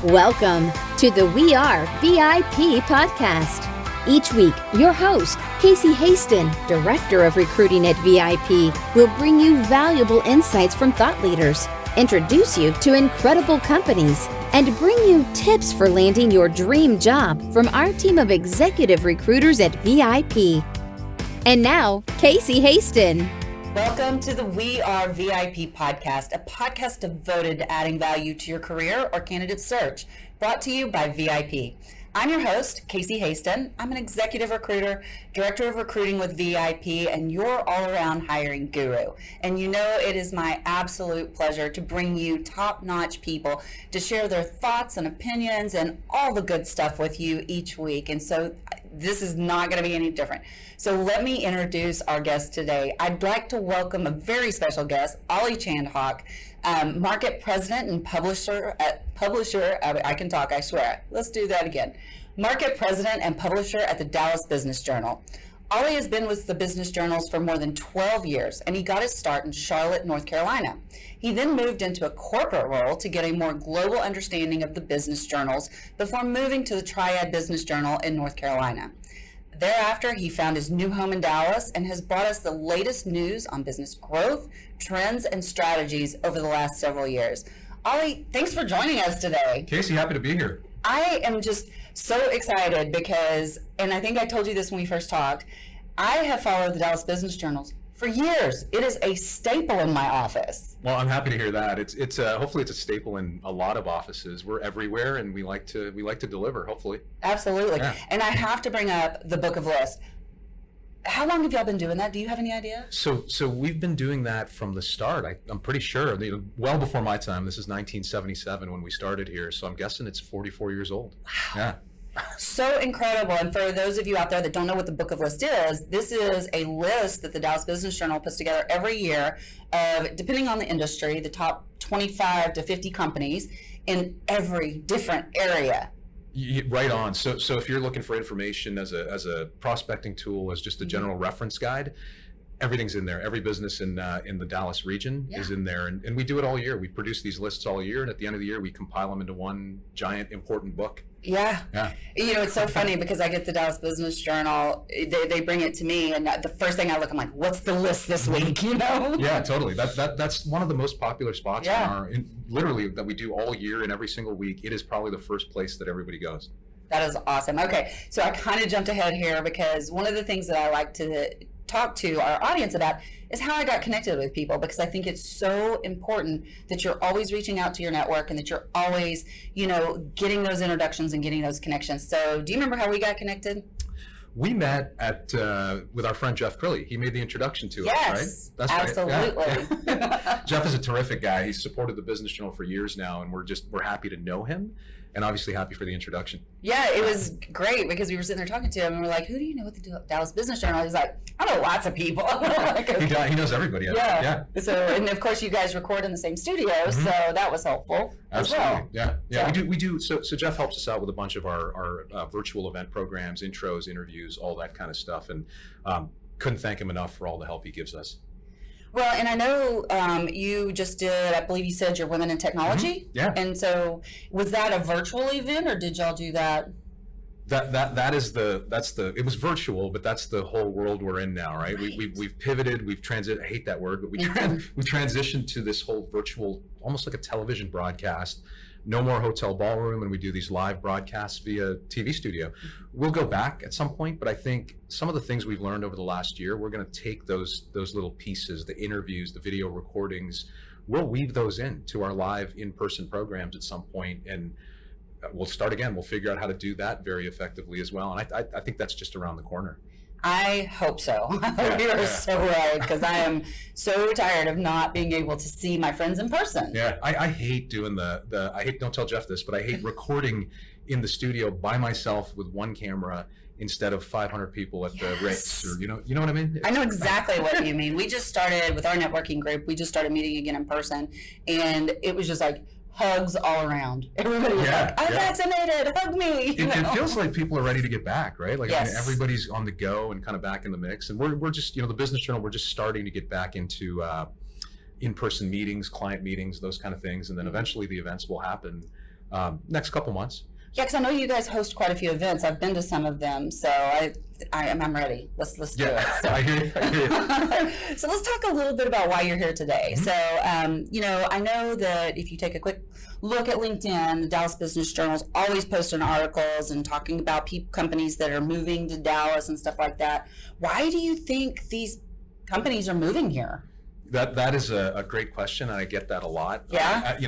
Welcome to the We Are VIP podcast. Each week, your host, Casey Hasten, Director of Recruiting at VIP, will bring you valuable insights from thought leaders, introduce you to incredible companies, and bring you tips for landing your dream job from our team of executive recruiters at VIP. And now, Casey Hasten. Welcome to the We Are VIP podcast, a podcast devoted to adding value to your career or candidate search, brought to you by VIP. I'm your host, Casey Hasten. I'm an executive recruiter, director of recruiting with VIP, and your all-around hiring guru. And you know it is my absolute pleasure to bring you top-notch people to share their thoughts and opinions and all the good stuff with you each week. And so this is not going to be any different. So let me introduce our guest today. I'd like to welcome a very special guest, Ollie Chandhok, market president and publisher, I can talk, I swear. Let's do that again. Market president and publisher at the Dallas Business Journal. Ollie has been with the Business Journals for more than 12 years, and he got his start in Charlotte, North Carolina. He then moved into a corporate role to get a more global understanding of the business journals before moving to the Triad Business Journal in North Carolina. Thereafter, he found his new home in Dallas and has brought us the latest news on business growth, trends, and strategies over the last several years. Ollie, thanks for joining us today. Casey, happy to be here. I am just so excited because, and I think I told you this when we first talked, I have followed the Dallas Business Journals for years. It is a staple in my office. Well, I'm happy to hear that. It's hopefully it's a staple in a lot of offices. We're everywhere, and we like to deliver. Hopefully, absolutely. Yeah. And I have to bring up the Book of Lists. How long have y'all been doing that? Do you have any idea? So we've been doing that from the start. I'm pretty sure, well before my time. This is 1977 when we started here. So I'm guessing it's 44 years old. Wow. Yeah. So incredible. And for those of you out there that don't know what the Book of Lists is, this is a list that the Dallas Business Journal puts together every year of, depending on the industry, the top 25 to 50 companies in every different area. Right on. So if you're looking for information as a prospecting tool, as just a general reference guide, everything's in there. Every business in the Dallas region is in there, and we do it all year. We produce these lists all year, and at the end of the year, we compile them into one giant important book. Yeah. You know, it's so funny because I get the Dallas Business Journal, they bring it to me, and the first thing I look, I'm like, what's the list this week, you know? Yeah, totally. That's one of the most popular spots literally that we do all year and every single week. It is probably the first place that everybody goes. That is awesome. Okay, so I kind of jumped ahead here because one of the things that I like to talk to our audience about is how I got connected with people, because I think it's so important that you're always reaching out to your network and that you're always, getting those introductions and getting those connections. So do you remember how we got connected? We met with our friend Jeff Crilly. He made the introduction to us, right? That's absolutely. Right. Yeah. Jeff is a terrific guy. He's supported the Business Journal for years now, and we're happy to know him, and obviously happy for the introduction. Yeah, it was great because we were sitting there talking to him, and we're like, "Who do you know at the Dallas Business Journal?" He's like, "I know lots of people." He knows everybody. Yeah. So, and of course, you guys record in the same studio, so that was helpful. Absolutely. As well. Yeah. We do. So Jeff helps us out with a bunch of our virtual event programs, intros, interviews, all that kind of stuff, and couldn't thank him enough for all the help he gives us. Well, and I know you just did, I believe you said, your Women in Technology. Yeah. And so was that a virtual event, or did y'all do that? It was virtual, but that's the whole world we're in now, right? We've pivoted, I hate that word, but we transitioned to this whole virtual, almost like a television broadcast. No more hotel ballroom, and we do these live broadcasts via TV studio. We'll go back at some point, but I think some of the things we've learned over the last year, we're going to take those little pieces, the interviews, the video recordings, we'll weave those into our live in-person programs at some point, and we'll start again. We'll figure out how to do that very effectively as well, and I think that's just around the corner. I hope so. You're so right, because I am so tired of not being able to see my friends in person. Yeah, I hate doing don't tell Jeff this, but I hate recording in the studio by myself with one camera instead of 500 people at the Ritz, or you know what I mean? I know exactly what you mean. We just started with our networking group. We just started meeting again in person, and it was just like hugs all around. Everybody was like, I'm vaccinated, hug me. It feels like people are ready to get back, right? Like everybody's on the go and kind of back in the mix. And we're just, the Business Journal, we're just starting to get back into in-person meetings, client meetings, those kind of things. And then eventually the events will happen. next couple months. Yeah, because I know you guys host quite a few events. I've been to some of them, so I'm ready. Let's do it. So. I hear you. So let's talk a little bit about why you're here today. Mm-hmm. So, I know that if you take a quick look at LinkedIn, the Dallas Business Journal is always posting articles and talking about companies that are moving to Dallas and stuff like that. Why do you think these companies are moving here? That is a great question, and I get that a lot. Yeah.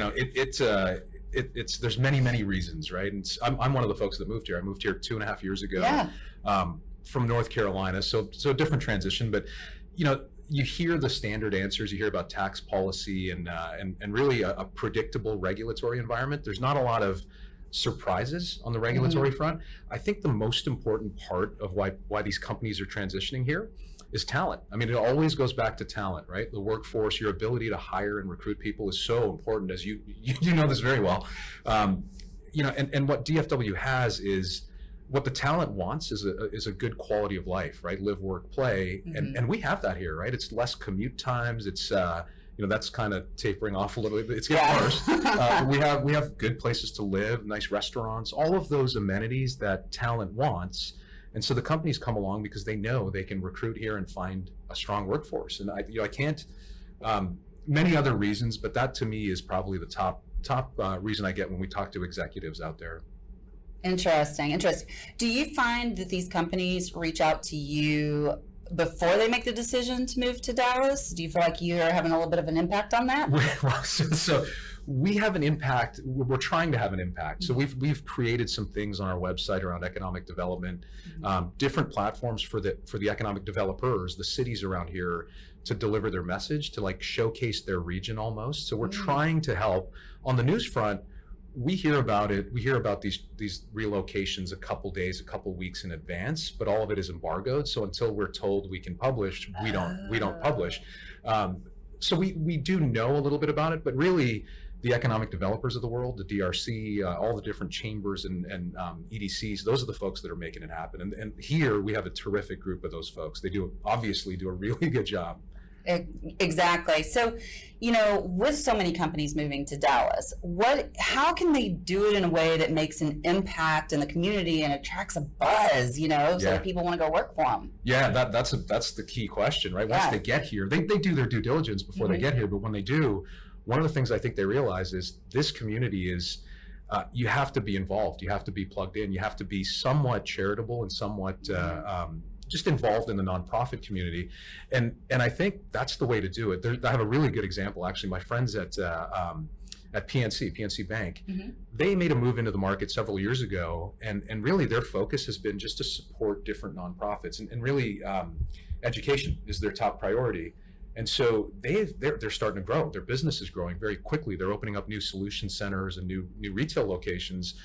It's there's many reasons, right? And I'm one of the folks that moved here. I moved here 2.5 years ago. Yeah. From North Carolina, so different transition, but you hear the standard answers. You hear about tax policy and really a predictable regulatory environment. There's not a lot of surprises on the regulatory front. I think the most important part of why these companies are transitioning here is talent. I mean, it always goes back to talent, right? The workforce, your ability to hire and recruit people is so important, as you know this very well. And what DFW has is what the talent wants is a good quality of life, right? Live, work, play, and we have that here, right? It's less commute times. It's that's kind of tapering off a little bit. It's getting worse. We have good places to live, nice restaurants, all of those amenities that talent wants. And so the companies come along because they know they can recruit here and find a strong workforce. And I can't many other reasons, but that to me is probably the top reason I get when we talk to executives out there. Interesting. Do you find that these companies reach out to you before they make the decision to move to Dallas? Do you feel like you're having a little bit of an impact on that? So we have an impact. We're trying to have an impact. So we've created some things on our website around economic development, different platforms for the economic developers, the cities around here, to deliver their message, to like showcase their region almost. So we're trying to help. On the news front, we hear about it. We hear about these relocations a couple weeks in advance, but all of it is embargoed. So until we're told we can publish, we don't publish. So we do know a little bit about it, but really the economic developers of the world, the DRC, all the different chambers and EDCs, those are the folks that are making it happen. And here we have a terrific group of those folks. They obviously do a really good job. Exactly. So, with so many companies moving to Dallas, how can they do it in a way that makes an impact in the community and attracts a buzz, so that people want to go work for them? Yeah, that's the key question, right? Once they get here, they do their due diligence before they get here, but when they do, one of the things I think they realize is this community is, you have to be involved, you have to be plugged in, you have to be somewhat charitable and somewhat just involved in the nonprofit community, and I think that's the way to do it. I have a really good example, actually. My friends at PNC Bank, they made a move into the market several years ago, and really their focus has been just to support different nonprofits, and really education is their top priority. And so they're starting to grow. Their business is growing very quickly. They're opening up new solution centers and new retail locations.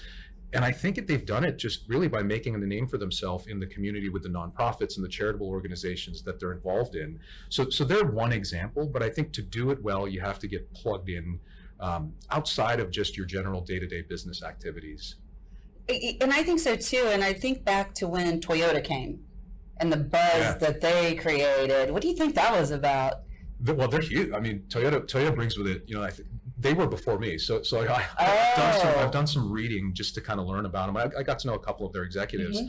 And I think they've done it just really by making a name for themselves in the community with the nonprofits and the charitable organizations that they're involved in. So they're one example, but I think to do it well, you have to get plugged in outside of just your general day-to-day business activities. And I think so too. And I think back to when Toyota came and the buzz that they created. What do you think that was about? Well, they're huge. I mean, Toyota brings with it, I think they were before me. So I've done some reading just to kind of learn about them. I got to know a couple of their executives.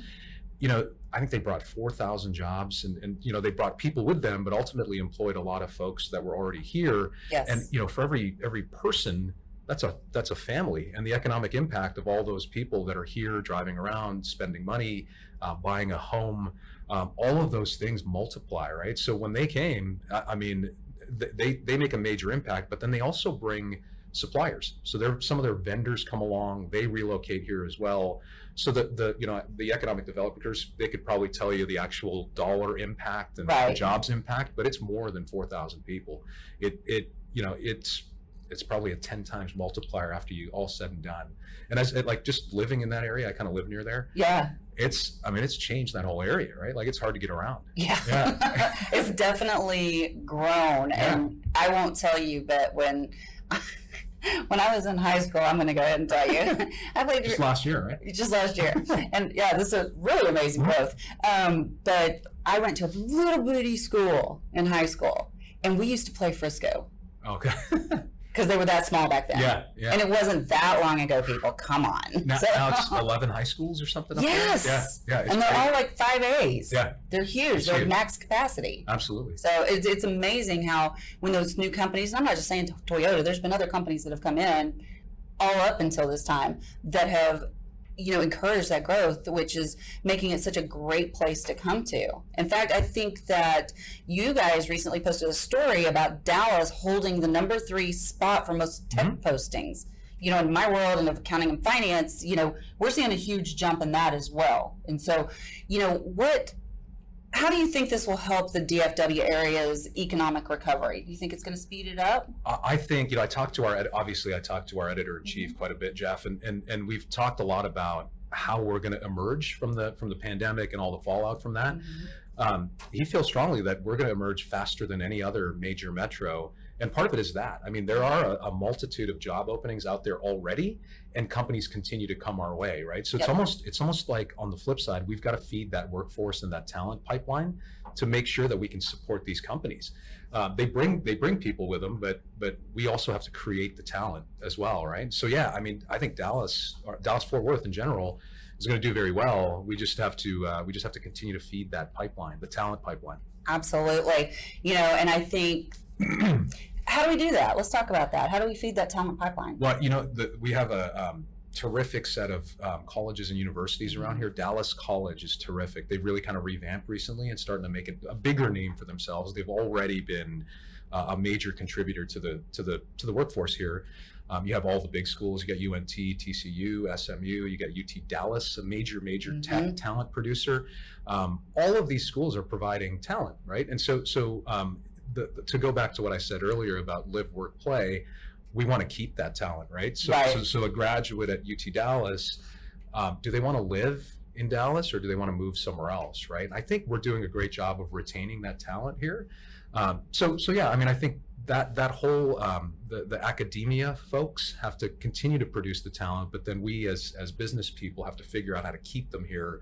I think they brought 4,000 jobs and they brought people with them, but ultimately employed a lot of folks that were already here. Yes. And for every person, that's a family, and the economic impact of all those people that are here driving around, spending money, buying a home, all of those things multiply, right? So when they came, I mean, they make a major impact, but then they also bring suppliers. So some of their vendors come along, they relocate here as well. So the economic developers, they could probably tell you the actual dollar impact and the jobs impact, but it's more than 4,000 people. It's probably a 10 times multiplier after you all said and done. And just living in that area, I kind of live near there. Yeah. It's changed that whole area, right? Like it's hard to get around. Yeah. It's definitely grown. Yeah. And I won't tell you, but when I was in high school, I'm going to go ahead and tell you. I played just last year, right? Just last year. And yeah, this is a really amazing growth. But I went to a little bitty school in high school, and we used to play Frisco. Okay. Because they were that small back then. Yeah. And it wasn't that long ago, people. Come on. Now it's 11 high schools or something. Yes. Yeah. And they're all like 5As. Yeah. They're huge. They're max capacity. Absolutely. So it's amazing how when those new companies, and I'm not just saying Toyota, there's been other companies that have come in all up until this time that have, encouraged that growth, which is making it such a great place to come to. In fact, I think that you guys recently posted a story about Dallas holding the number 3 spot for most tech postings. In my world and of accounting and finance, we're seeing a huge jump in that as well. And so, how do you think this will help the DFW area's economic recovery? Do you think it's going to speed it up? I think, I talked to our editor-in-chief quite a bit, Jeff, and we've talked a lot about how we're going to emerge from the pandemic and all the fallout from that. He feels strongly that we're going to emerge faster than any other major metro. And part of it is that. I mean, there are a multitude of job openings out there already, and companies continue to come our way, right? So it's almost like on the flip side, we've got to feed that workforce and that talent pipeline to make sure that we can support these companies. They bring people with them, but we also have to create the talent as well, right? So I mean, I think Dallas-Fort Worth in general is going to do very well. We just have to continue to feed that pipeline, the talent pipeline. Absolutely, and I think. How do we do that? Let's talk about that. How do we feed that talent pipeline? Well, we have a terrific set of colleges and universities around here. Dallas College is terrific. They've really kind of revamped recently and starting to make it a bigger name for themselves. They've already been a major contributor to the workforce here. You have all the big schools. You got UNT, TCU, SMU. You got UT Dallas, a major tech talent producer. All of these schools are providing talent, right? And so. To go back to what I said earlier about live, work, play, we want to keep that talent, right? So a graduate at UT Dallas, do they want to live in Dallas or do they want to move somewhere else, right? I think we're doing a great job of retaining that talent here. So I mean, I think that whole the academia folks have to continue to produce the talent, but then we as business people have to figure out how to keep them here.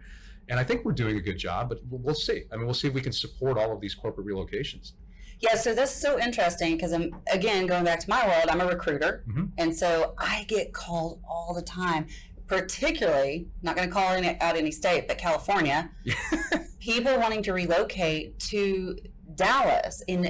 And I think we're doing a good job, but we'll see. I mean, we'll see if we can support all of these corporate relocations. Yeah, so that's so interesting because I'm, again, going back to my world, I'm a recruiter. And so I get called all the time, particularly, not going to call out any state, but California, people wanting to relocate to Dallas. And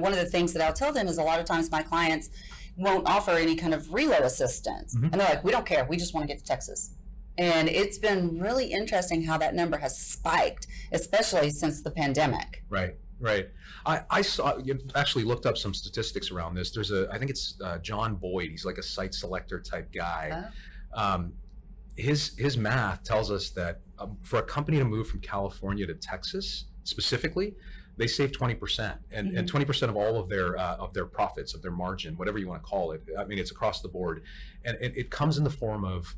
one of the things that I'll tell them is a lot of times my clients won't offer any kind of relo assistance. And they're like, we don't care. We just want to get to Texas. And it's been really interesting how that number has spiked, especially since the pandemic. Right. I saw, actually looked up some statistics around this. There's I think it's John Boyd. He's like a site selector type guy. His math tells us that for a company to move from California to Texas specifically, they save 20%, and 20% of all of their profits, of their margin, whatever you want to call it. I mean, it's across the board, and it comes in the form of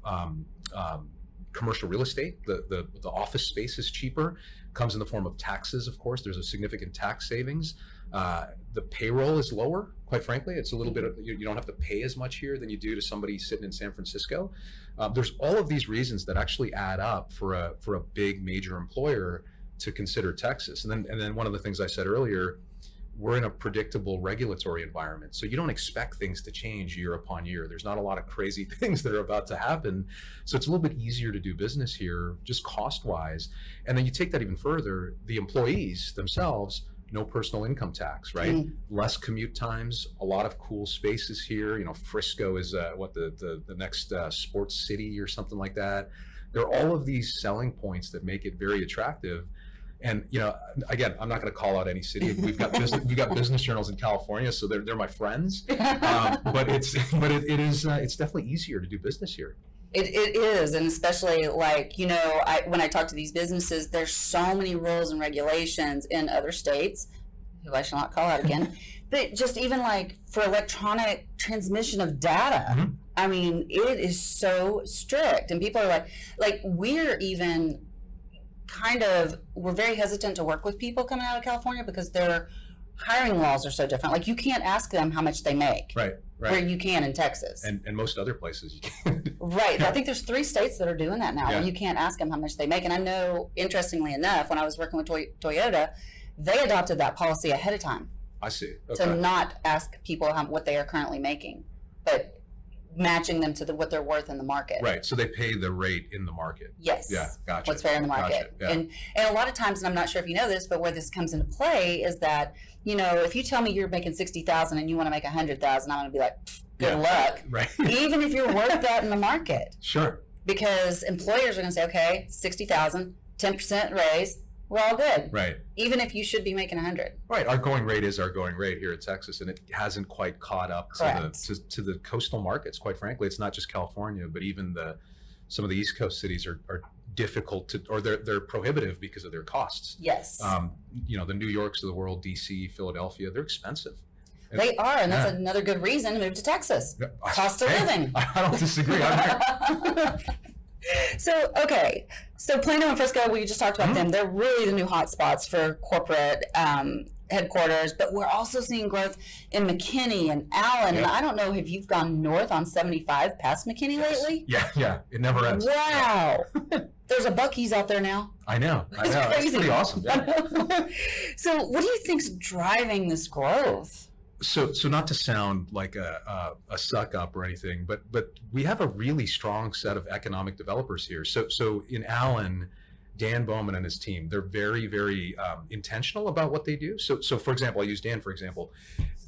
commercial real estate. The office space is cheaper. Comes in the form of taxes, of course. There's a significant tax savings. The payroll is lower, quite frankly. It's a little bit of, you don't have to pay as much here than you do to somebody sitting in San Francisco. There's all of these reasons that actually add up for a big major employer to consider Texas. And then one of the things I said earlier, we're in a predictable regulatory environment. So you don't expect things to change year upon year. There's not a lot of crazy things that are about to happen. So it's a little bit easier to do business here, just cost-wise. And then you take that even further, the employees themselves, no personal income tax, right? Less commute times, a lot of cool spaces here. Frisco is the next sports city or something like that. There are all of these selling points that make it very attractive. And again, I'm not going to call out any city. We've got business journals in California, so they're my friends. But it's definitely easier to do business here. It is, and especially when I talk to these businesses, there's so many rules and regulations in other states, who I shall not call out again, but just even for electronic transmission of data. I mean, it is so strict, and people are we're even we're very hesitant to work with people coming out of California because their hiring laws are so different. You can't ask them how much they make. Right. Where you can in Texas. And most other places you can. Right. I think there's 3 states that are doing that now where you can't ask them how much they make. And I know, interestingly enough, when I was working with Toyota, they adopted that policy ahead of time. I see. Okay. To not ask people what they are currently making, but matching them to what they're worth in the market. Right. So they pay the rate in the market. Yes. Yeah. Gotcha. What's fair in the market. Gotcha. Yeah. And a lot of times, and I'm not sure if you know this, but where this comes into play is that, if you tell me you're making 60,000 and you want to make 100,000, I'm going to be like, good luck. Right. Even if you're worth that in the market. Sure. Because employers are going to say, okay, 60,000, 10% raise, we're all good. Right. Even if you should be making 100. Right. Our going rate is our going rate here in Texas, and it hasn't quite caught up to the coastal markets. Quite frankly, it's not just California, but even some of the East Coast cities are difficult or they're prohibitive because of their costs. Yes. The New Yorks of the world, DC, Philadelphia, they're expensive. They are, and that's another good reason to move to Texas. Cost of living. I don't disagree. So Plano and Frisco, we just talked about them. They're really the new hot spots for corporate headquarters, but we're also seeing growth in McKinney and Allen. And I don't know if you've gone north on 75 past McKinney lately. Yeah. It never ends. Wow. There's a Buc-ee's out there now. I know. It's crazy. It's pretty awesome. Yeah. So what do you think's driving this growth? So not to sound like a suck up or anything, but we have a really strong set of economic developers here. So in Allen, Dan Bowman and his team, they're very, very intentional about what they do. So for example, I use Dan for example.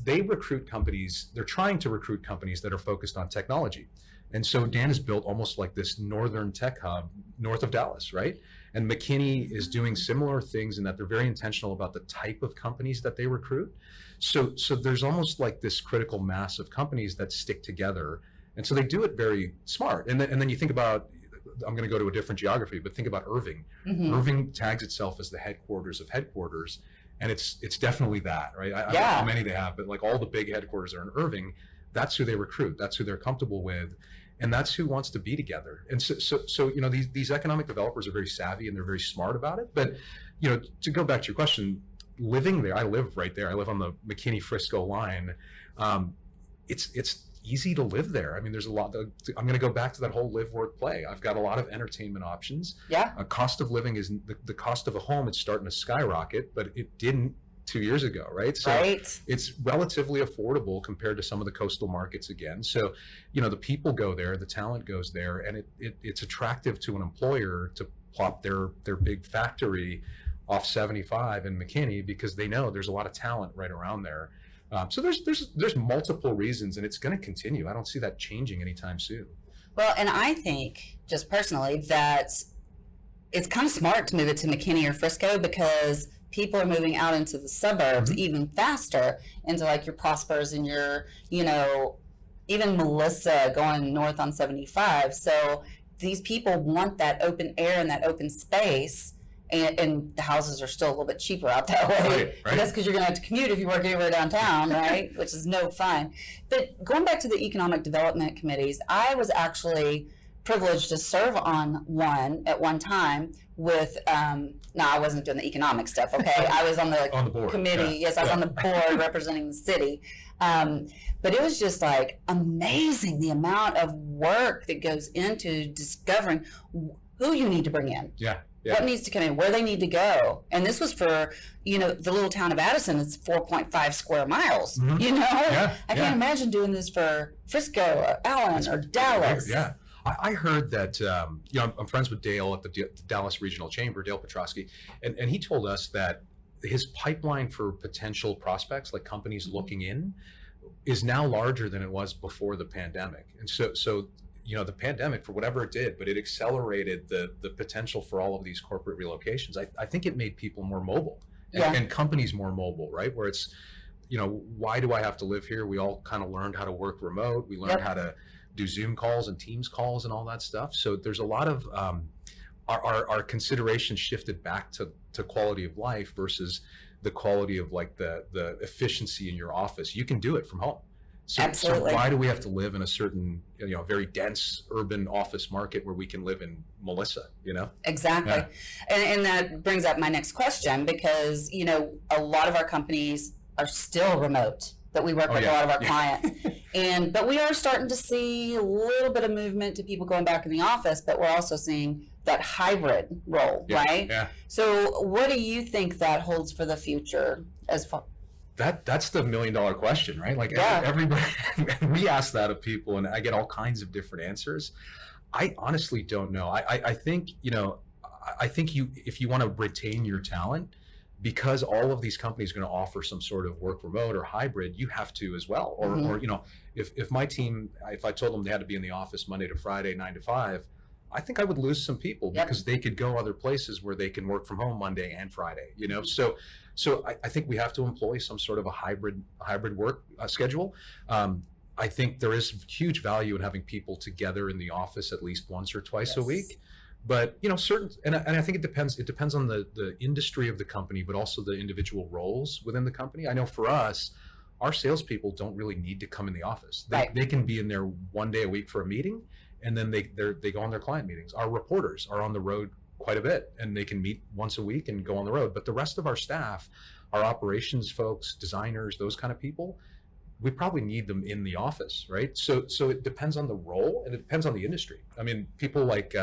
They recruit companies. They're trying to recruit companies that are focused on technology. And so Dan has built almost like this northern tech hub north of Dallas, right? And McKinney is doing similar things in that they're very intentional about the type of companies that they recruit. So there's almost like this critical mass of companies that stick together. And so they do it very smart. And then you think about, I'm going to go to a different geography, but think about Irving. Mm-hmm. Irving tags itself as the headquarters of headquarters. And it's definitely that, right? I don't know how many they have, but like all the big headquarters are in Irving. That's who they recruit. That's who they're comfortable with. And that's who wants to be together. And so these economic developers are very savvy and they're very smart about it. But, to go back to your question, living there, I live right there. I live on the McKinney-Frisco line. It's easy to live there. I mean, there's a lot. I'm going to go back to that whole live, work, play. I've got a lot of entertainment options. Yeah. Cost of living is the cost of a home. It's starting to skyrocket, but it didn't 2 years ago, right? So it's relatively affordable compared to some of the coastal markets again. So, the people go there, the talent goes there, and it's attractive to an employer to plop their big factory off 75 in McKinney because they know there's a lot of talent right around there. So there's multiple reasons, and it's going to continue. I don't see that changing anytime soon. Well, and I think just personally that it's kind of smart to move it to McKinney or Frisco because people are moving out into the suburbs even faster, into like your Prospers and your, even Melissa going north on 75. So these people want that open air and that open space. And the houses are still a little bit cheaper out that way. Right. That's because you're going to have to commute if you work anywhere downtown, right? Which is no fun. But going back to the economic development committees, I was actually privileged to serve on one at one time with, I wasn't doing the economic stuff, okay? I was on the board committee. Yeah. Yes, I was on the board representing the city. But it was just like amazing the amount of work that goes into discovering who you need to bring in. Yeah. What needs to come in, where they need to go. And this was for, the little town of Addison. It's 4.5 square miles, I can't imagine doing this for Frisco or Allen or Dallas. Yeah. I heard that, I'm friends with Dale at the Dallas Regional Chamber, Dale Petrosky, and he told us that his pipeline for potential prospects, like companies looking in, is now larger than it was before the pandemic. And so the pandemic, for whatever it did, but it accelerated the potential for all of these corporate relocations. I think it made people more mobile and companies more mobile, right? Where it's, why do I have to live here? We all kind of learned how to work remote. We learned how to do Zoom calls and Teams calls and all that stuff. So there's a lot of our consideration shifted back to quality of life versus the quality of like the efficiency in your office. You can do it from home. So why do we have to live in a certain, very dense urban office market where we can live in Melissa, Exactly. Yeah. And that brings up my next question because, a lot of our companies are still remote, but we work with a lot of our clients. But we are starting to see a little bit of movement to people going back in the office, but we're also seeing that hybrid role, right? Yeah. So what do you think that holds for the future as far? That's the $1 million question, right? Like everybody, we ask that of people, and I get all kinds of different answers. I honestly don't know. I think, I think if you want to retain your talent, because all of these companies are going to offer some sort of work remote or hybrid, you have to as well. Or if my team, if I told them they had to be in the office Monday to Friday, 9 to 5, I think I would lose some people because they could go other places where they can work from home Monday and Friday, So I think we have to employ some sort of a hybrid work schedule. I think there is huge value in having people together in the office at least once or twice a week. But certain, and I think it depends on the industry of the company, but also the individual roles within the company. I know for us, our salespeople don't really need to come in the office. They can be in there one day a week for a meeting, and then they go on their client meetings. Our reporters are on the road quite a bit, and they can meet once a week and go on the road. But the rest of our staff, our operations folks, designers, those kind of people, we probably need them in the office, right? So it depends on the role, and it depends on the industry. I mean, people like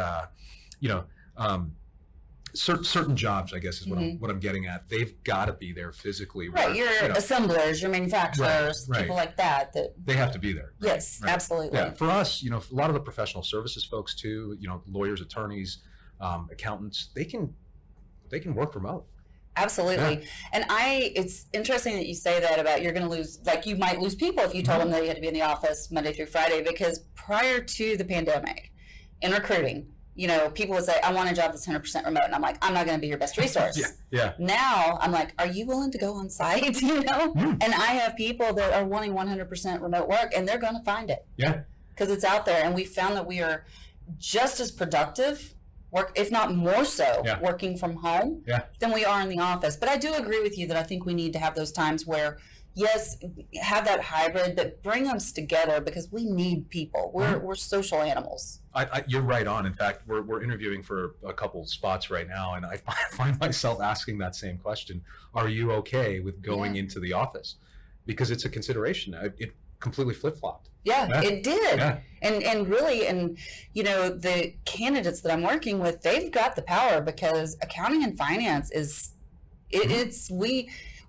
certain jobs, I guess, is what I'm getting at. They've got to be there physically. Right, your assemblers, your manufacturers, people like that. They have to be there. Right? Yes, absolutely. Yeah, for us, a lot of the professional services folks too, lawyers, attorneys, accountants, they can work remote. Absolutely. And it's interesting that you say that about you're going to lose, like you might lose people if you told them that you had to be in the office Monday through Friday, because prior to the pandemic in recruiting, people would say, I want a job that's 100% remote. And I'm like, I'm not going to be your best resource. Yeah. Now I'm like, are you willing to go on site? And I have people that are wanting 100% remote work, and they're going to find it. Yeah. Because it's out there. And we found that we are just as productive, if not more so, working from home than we are in the office. But I do agree with you that I think we need to have those times where, yes, have that hybrid, but bring us together, because we need people. We're social animals. You're right on. In fact, we're interviewing for a couple spots right now, and I find myself asking that same question. Are you okay with going into the office? Because it's a consideration. It completely flip-flopped. Yeah, it did. Yeah. And really, the candidates that I'm working with, they've got the power, because accounting and finance is,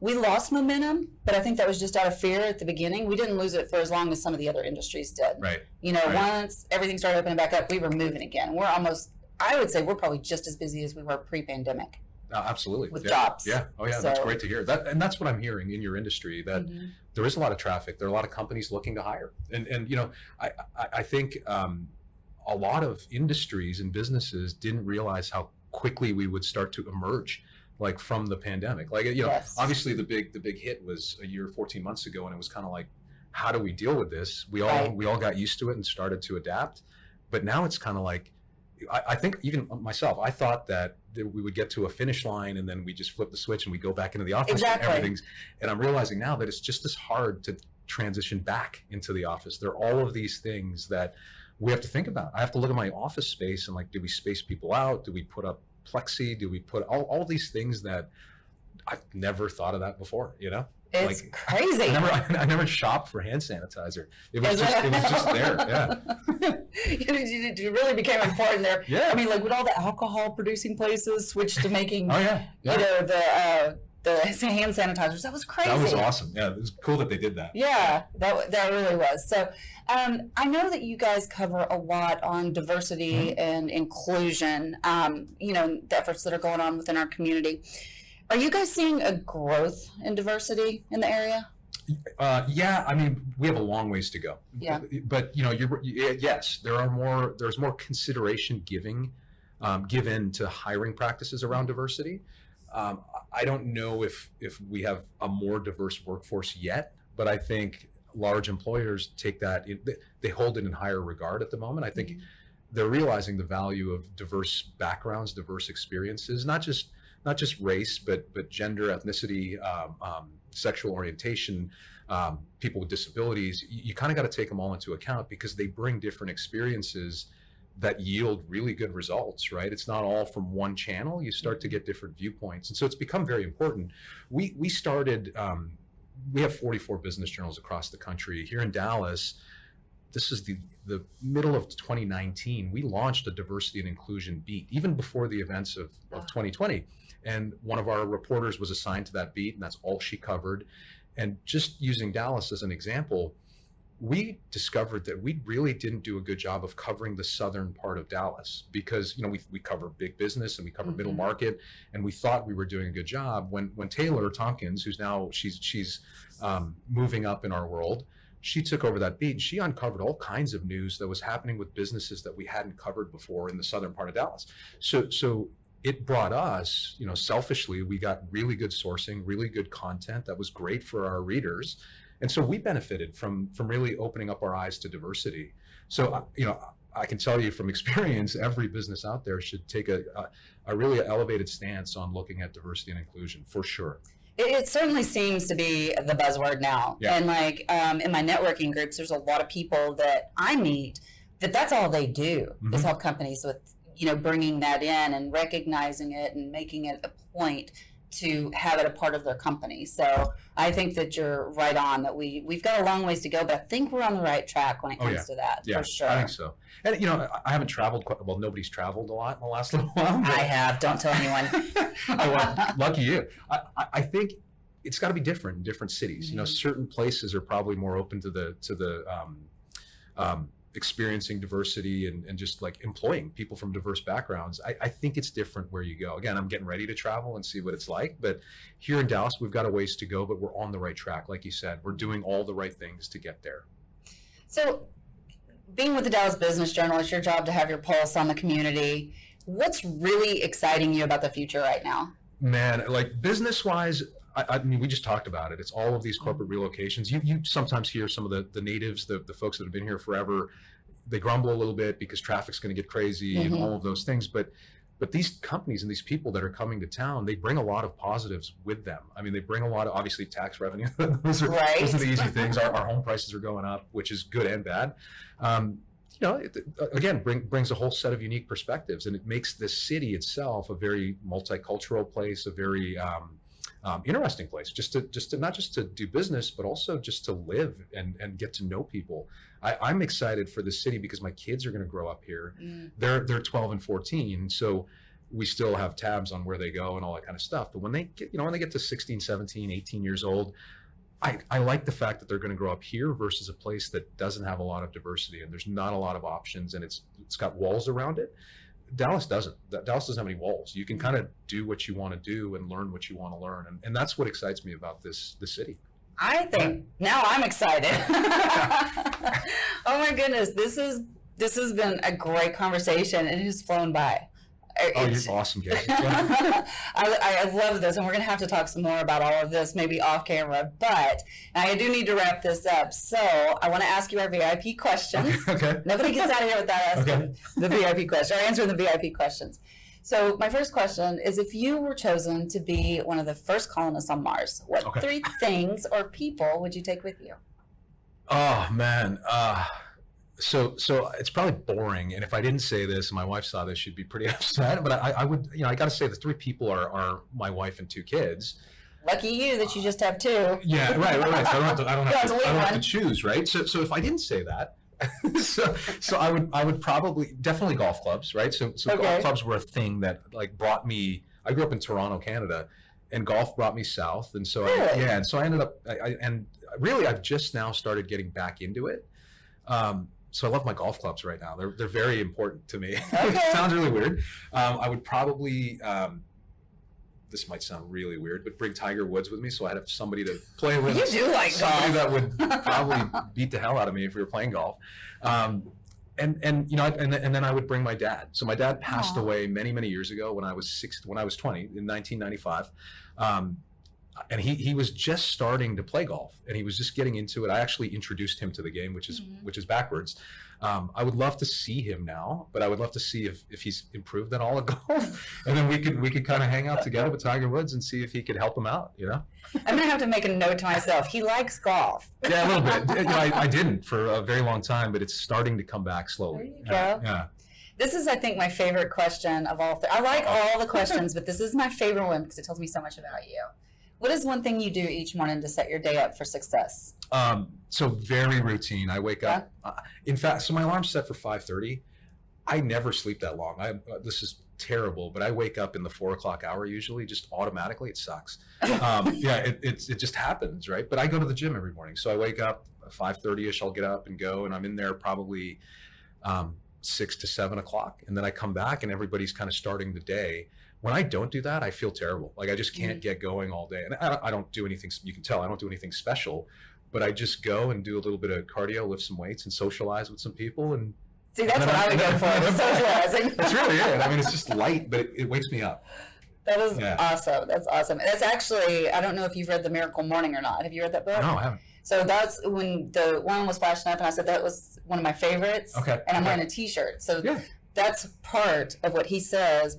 we lost momentum, but I think that was just out of fear at the beginning. We didn't lose it for as long as some of the other industries did. Right. Once everything started opening back up, we were moving again. We're I would say we're probably just as busy as we were pre-pandemic. Absolutely. With jobs. Yeah. Oh yeah. That's great to hear. And that's what I'm hearing in your industry, that there is a lot of traffic. There are a lot of companies looking to hire. And I think a lot of industries and businesses didn't realize how quickly we would start to emerge, like from the pandemic. Like, obviously the big hit was a year, 14 months ago. And it was kind of like, how do we deal with this? We all got used to it and started to adapt. But now it's kind of like, I think even myself, I thought that we would get to a finish line and then we just flip the switch and we go back into the office. Exactly. And I'm realizing now that it's just as hard to transition back into the office. There are all of these things that we have to think about. I have to look at my office space and like, do we space people out? Do we put up plexi? Do we put all these things that I've never thought of that before, It's crazy. I never shopped for hand sanitizer. It was just there. Yeah. It really became important there. Yeah. I mean, like when all the alcohol producing places switched to making, the hand sanitizers, that was crazy. That was awesome. Yeah, it was cool that they did that. Yeah, that really was. So I know that you guys cover a lot on diversity and inclusion, the efforts that are going on within our community. Are you guys seeing a growth in diversity in the area? Yeah, I mean, we have a long ways to go. Yeah. But yes, there's more consideration given to hiring practices around diversity. I don't know if we have a more diverse workforce yet, but I think large employers take that, they hold it in higher regard at the moment. I think they're realizing the value of diverse backgrounds, diverse experiences, not just race, but gender, ethnicity, sexual orientation, people with disabilities. You kind of got to take them all into account, because they bring different experiences that yield really good results, right? It's not all from one channel. You start to get different viewpoints. And so it's become very important. We started, we have 44 business journals across the country. Here in Dallas, this is the middle of 2019, we launched a diversity and inclusion beat, even before the events of 2020. And one of our reporters was assigned to that beat, and that's all she covered. And just using Dallas as an example, we discovered that we really didn't do a good job of covering the southern part of Dallas because, we cover big business and we cover middle market, and we thought we were doing a good job. When Taylor Tompkins, who's now she's moving up in our world, she took over that beat and she uncovered all kinds of news that was happening with businesses that we hadn't covered before in the southern part of Dallas. So it brought us, selfishly, we got really good sourcing, really good content that was great for our readers. And so we benefited from really opening up our eyes to diversity. So, I can tell you from experience, every business out there should take a really elevated stance on looking at diversity and inclusion, for sure. It certainly seems to be the buzzword now. Yeah. And in my networking groups, there's a lot of people that I meet that's all they do is help companies with, bringing that in and recognizing it and making it a point to have it a part of their company. So I think that you're right on that we've got a long ways to go, but I think we're on the right track when it comes to that, for sure. I think so. And, I haven't traveled nobody's traveled a lot in the last little while. I have. Don't tell anyone. Oh, well, lucky you. I think it's got to be different in different cities. Certain places are probably more open to the experiencing diversity and just like employing people from diverse backgrounds. I think it's different where you go. Again, I'm getting ready to travel and see what it's like, but here in Dallas, we've got a ways to go, but we're on the right track. Like you said, we're doing all the right things to get there. So being with the Dallas Business Journal, it's your job to have your pulse on the community. What's really exciting you about the future right now? Man, like business-wise, I mean, we just talked about it. It's all of these corporate relocations. You sometimes hear some of the natives, the folks that have been here forever, they grumble a little bit because traffic's going to get crazy and all of those things. But these companies and these people that are coming to town, they bring a lot of positives with them. I mean, they bring a lot of, obviously, tax revenue. those are the easy things. Our home prices are going up, which is good and bad. Again, brings a whole set of unique perspectives, and it makes the city itself a very multicultural place, a very interesting place, just to not just to do business, but also just to live and get to know people. I'm excited for the city because my kids are going to grow up here. They're 12 and 14, so we still have tabs on where they go and all that kind of stuff. But when they get to 16, 17, 18 years old, I like the fact that they're going to grow up here versus a place that doesn't have a lot of diversity and there's not a lot of options and it's got walls around it. Dallas doesn't. Dallas doesn't have any walls. You can kind of do what you want to do and learn what you want to learn. And that's what excites me about this city. I think now I'm excited. Oh my goodness. This has been a great conversation and it has flown by. You're awesome, Casey. I love this, and we're going to have to talk some more about all of this, maybe off camera, but I do need to wrap this up. So I want to ask you our VIP questions. Okay. Nobody gets out of here without asking the VIP question, or answering the VIP questions. So my first question is, if you were chosen to be one of the first colonists on Mars, what 3 things or people would you take with you? Oh, man. So it's probably boring, and if I didn't say this and my wife saw this, she'd be pretty upset. But I would, I got to say the 3 people are my wife and 2 kids. Lucky you that you just have 2. Yeah, right. So I don't have to choose, right? So if I didn't say that, so I would probably definitely golf clubs, right? So golf clubs were a thing that like brought me. I grew up in Toronto, Canada, and golf brought me south, and so and so I ended up I've just now started getting back into it. So I love my golf clubs right now. They're very important to me. It sounds really weird. I would probably, this might sound really weird, but bring Tiger Woods with me so I'd have somebody to play with. You do like somebody golf. That would probably beat the hell out of me if we were playing golf. And then I would bring my dad. So my dad passed away many years ago when I was 20 in 1995. And he was just starting to play golf and he was just getting into it. I actually introduced him to the game, which is backwards. I would love to see him now, but I would love to see if he's improved at all at golf. And then we could kind of hang out together with Tiger Woods and see if he could help him out, I'm going to have to make a note to myself. He likes golf. Yeah, a little bit. I didn't for a very long time, but it's starting to come back slowly. There you go. Yeah. This is, I think, my favorite question of all. I like all the questions, but this is my favorite one because it tells me so much about you. What is one thing you do each morning to set your day up for success? So very routine. I wake up. In fact, so my alarm's set for 5:30. I never sleep that long. This is terrible, but I wake up in the 4 o'clock hour usually, just automatically. It sucks. It just happens, right? But I go to the gym every morning, so I wake up 5:30ish. I'll get up and go, and I'm in there probably 6 to 7 o'clock, and then I come back, and everybody's kind of starting the day. When I don't do that, I feel terrible. Like I just can't get going all day, and I don't do anything. You can tell I don't do anything special, but I just go and do a little bit of cardio, lift some weights, and socialize with some people. And see, that's what I would go for, socializing. That's really it. I mean, it's just light, but it wakes me up. That is awesome. That's awesome. That's actually, I don't know if you've read The Miracle Morning or not. Have you read that book? No, I haven't. So that's when the one was flashing up, and I said that was one of my favorites. Okay. And I'm wearing a T-shirt. So that's part of what he says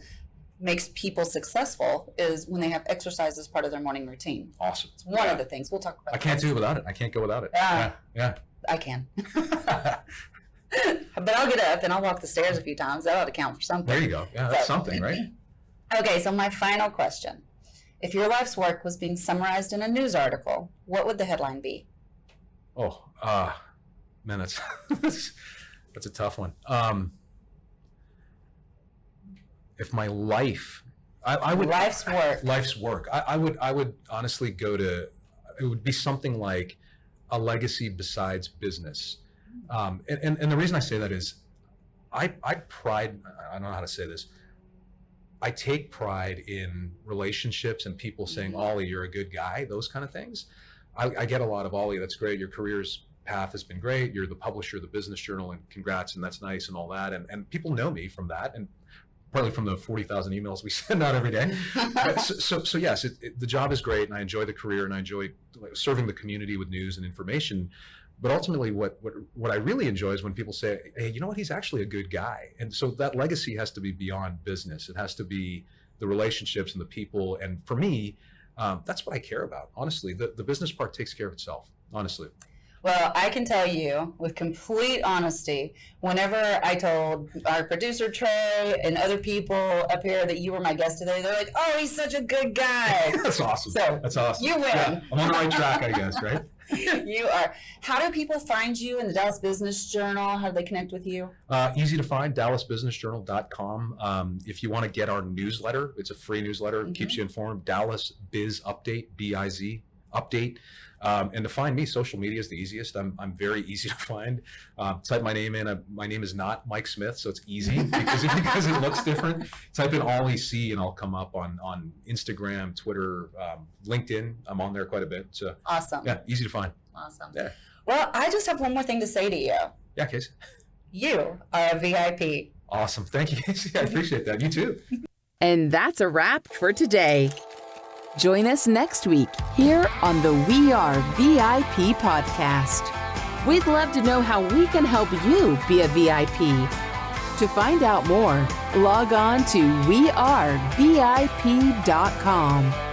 makes people successful is when they have exercise as part of their morning routine. Awesome. It's one of the things. We'll talk about I can't do it without it. I can't go without it. Yeah. I can. But I'll get up and I'll walk the stairs a few times. That ought to count for something. There you go. Yeah, that's something, right? Okay, so my final question. If your life's work was being summarized in a news article, what would the headline be? Oh, man, that's a tough one. If my life, I would life's work. I would honestly go to. It would be something like a legacy besides business. And the reason I say that is, I don't know how to say this. I take pride in relationships and people saying, Ollie, you're a good guy, those kind of things. I get a lot of, Ollie, that's great. Your career's path has been great. You're the publisher of the Business Journal, and congrats, and that's nice and all that. And people know me from that, and partly from the 40,000 emails we send out every day. So yes, the job is great, and I enjoy the career, and I enjoy serving the community with news and information. But ultimately, what I really enjoy is when people say, hey, you know what, he's actually a good guy. And so that legacy has to be beyond business. It has to be the relationships and the people. And for me, that's what I care about. Honestly, the business part takes care of itself, honestly. Well, I can tell you with complete honesty, whenever I told our producer, Trey, and other people up here that you were my guest today, they're like, oh, he's such a good guy. That's awesome. So that's awesome. You win. Yeah, I'm on the right track, I guess, right? You are. How do people find you in the Dallas Business Journal? How do they connect with you? Easy to find, dallasbusinessjournal.com. If you want to get our newsletter, it's a free newsletter. It keeps you informed. Dallas Biz Update, B-I-Z, update. And to find me, social media is the easiest. I'm very easy to find. Type my name in. My name is not Mike Smith, so it's easy because it looks different. Type in Ollie C, and I'll come up on Instagram, Twitter, LinkedIn. I'm on there quite a bit. So awesome. Yeah, easy to find. Awesome. Yeah. Well, I just have one more thing to say to you. Yeah, Casey. You are a VIP. Awesome. Thank you, Casey. I appreciate that. You too. And that's a wrap for today. Join us next week here on the We Are VIP podcast. We'd love to know how we can help you be a VIP. To find out more, log on to wearevip.com.